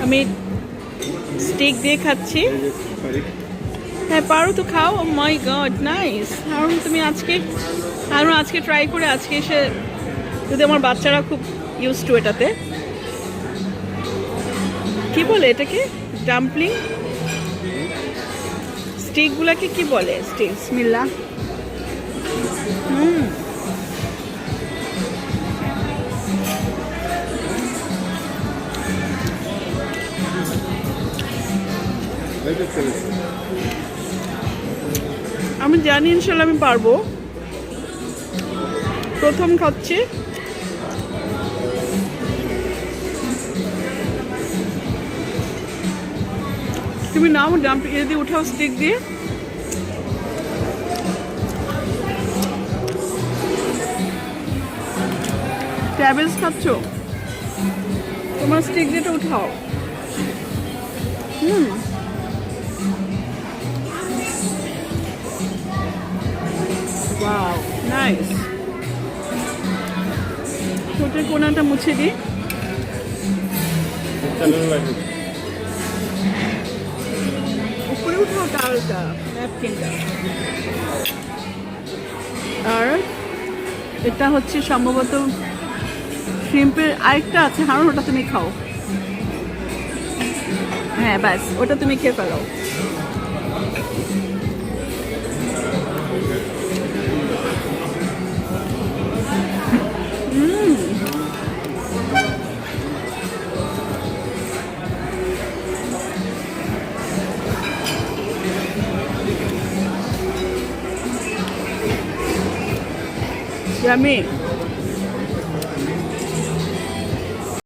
আমি স্টিক দিয়ে খাচ্ছি। হ্যাঁ পারো তো, খাও। মাই গড, নাইস। আজকে ট্রাই করে আজকে এসে, যদি আমার বাচ্চারা খুব ইউজ টু এটাতে। কি বলে এটাকে? ডাম্পলিং স্টিকগুলাকে কি বলে? স্টিক, বিসমিল্লাহ। আমি জানি ইনশাল্লাহ আমি পারবো। প্রথম খাচ্ছি। তুমি নাও, ডাম্প দিয়ে উঠাও স্টিক দিয়ে। ট্যাবেলস খাচ্ছ? তোমার স্টিক দিয়ে উঠাও। Wow, nice. ঠোঁটের কোনাটা মুছে দিই। উপরে উঠাও টাওয়ালটা, ন্যাপকিনটা। আর এটা হচ্ছে সম্ভবত শ্রিম্পের আরেকটা আছে, হারুন ওটা তুমি খাও। হ্যাঁ ব্যাস, ওটা তুমি খেয়ে ফেলো। Yummy.